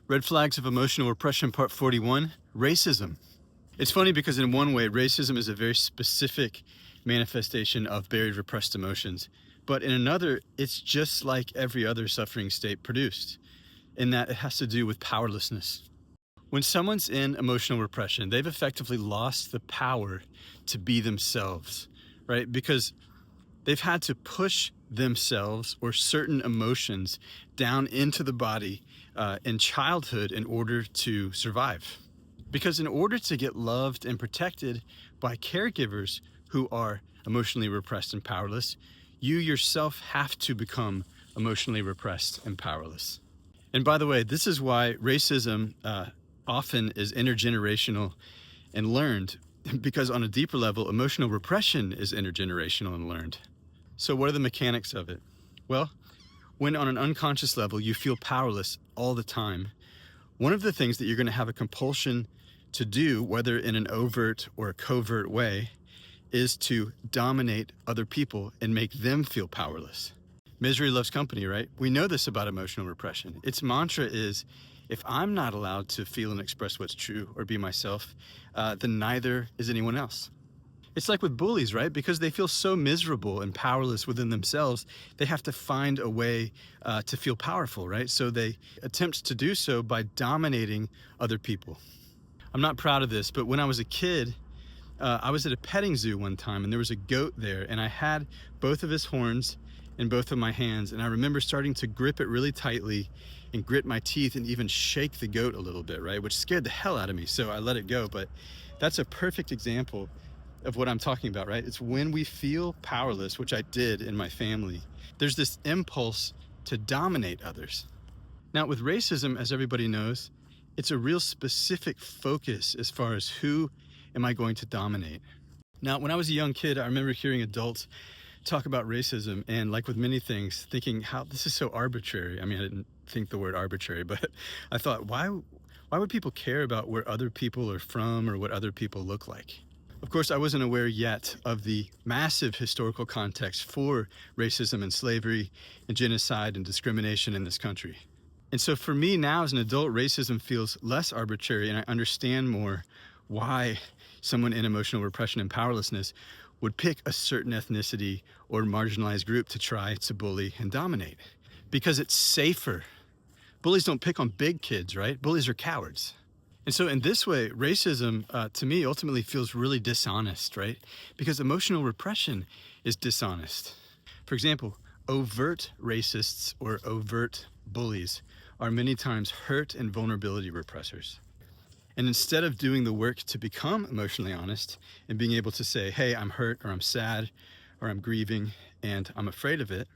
Red Flags of Emotional Repression, Part 41, Racism. It's funny because in one way, racism is a very specific manifestation of buried repressed emotions. But in another, it's just like every other suffering state produced, in that it has to do with powerlessness. When someone's in emotional repression, they've effectively lost the power to be themselves, right? Because they've had to push themselves or certain emotions down into the body in childhood in order to survive. Because in order to get loved and protected by caregivers who are emotionally repressed and powerless, you yourself have to become emotionally repressed and powerless. And by the way, this is why racism often is intergenerational and learned, because on a deeper level, emotional repression is intergenerational and learned. So what are the mechanics of it? Well, when on an unconscious level you feel powerless all the time, one of the things that you're going to have a compulsion to do, whether in an overt or a covert way, is to dominate other people and make them feel powerless. Misery loves company, right? We know this about emotional repression. Its mantra is, if I'm not allowed to feel and express what's true or be myself, then neither is anyone else. It's like with bullies, right? Because they feel so miserable and powerless within themselves, they have to find a way to feel powerful, right? So they attempt to do so by dominating other people. I'm not proud of this, but when I was a kid, I was at a petting zoo one time and there was a goat there, and I had both of his horns in both of my hands, and I remember starting to grip it really tightly and grit my teeth and even shake the goat a little bit, right? Which scared the hell out of me, so I let it go. But that's a perfect example of what I'm talking about, right? It's when we feel powerless, which I did in my family, there's this impulse to dominate others. Now with racism, as everybody knows, it's a real specific focus as far as who am I going to dominate. Now, when I was a young kid, I remember hearing adults talk about racism, and like with many things, thinking how this is so arbitrary. I mean, I didn't think the word arbitrary, but I thought, why would people care about where other people are from or what other people look like? Of course, I wasn't aware yet of the massive historical context for racism and slavery and genocide and discrimination in this country. And so for me now as an adult, racism feels less arbitrary, and I understand more why someone in emotional repression and powerlessness would pick a certain ethnicity or marginalized group to try to bully and dominate. Because it's safer. Bullies don't pick on big kids, right? Bullies are cowards. And so in this way, racism, to me, ultimately feels really dishonest, right? Because emotional repression is dishonest. For example, overt racists or overt bullies are many times hurt and vulnerability repressors. And instead of doing the work to become emotionally honest and being able to say, hey, I'm hurt, or I'm sad, or I'm grieving, and I'm afraid of it,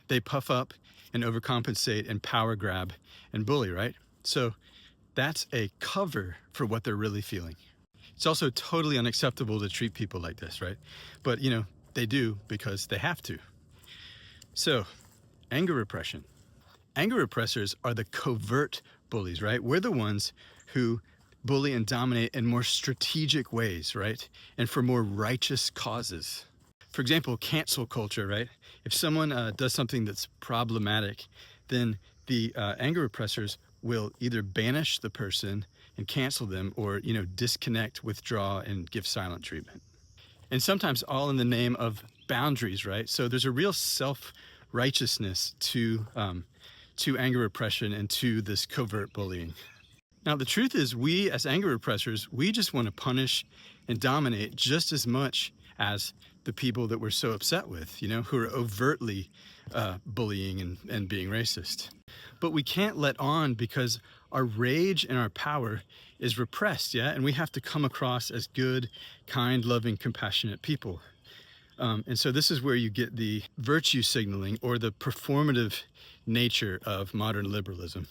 they puff up and overcompensate and power grab and bully, right? So that's a cover for what they're really feeling. It's also totally unacceptable to treat people like this, right? But, they do because they have to. So, anger repression. Anger repressors are the covert bullies, right? We're the ones who bully and dominate in more strategic ways, right? And for more righteous causes. For example, cancel culture, right? If someone does something that's problematic, then the anger repressors will either banish the person and cancel them, or disconnect, withdraw, and give silent treatment. And sometimes all in the name of boundaries, right? So there's a real self-righteousness to anger repression and to this covert bullying. Now, the truth is, we as anger repressors, we just want to punish and dominate just as much as the people that we're so upset with, who are overtly bullying and being racist. But we can't let on because our rage and our power is repressed, yeah? And we have to come across as good, kind, loving, compassionate people. And so this is where you get the virtue signaling or the performative nature of modern liberalism.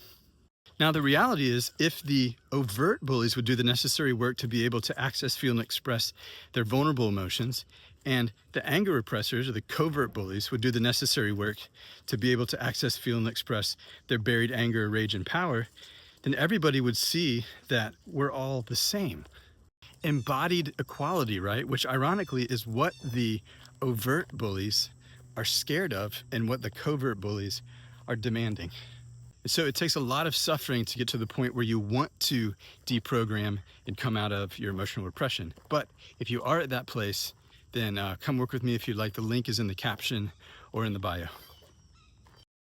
Now, the reality is, if the overt bullies would do the necessary work to be able to access, feel, and express their vulnerable emotions, and the anger repressors or the covert bullies would do the necessary work to be able to access, feel, and express their buried anger, rage, and power, then everybody would see that we're all the same. Embodied equality, right? Which ironically is what the overt bullies are scared of and what the covert bullies are demanding. So it takes a lot of suffering to get to the point where you want to deprogram and come out of your emotional repression. But if you are at that place, then come work with me if you'd like. The link is in the caption or in the bio.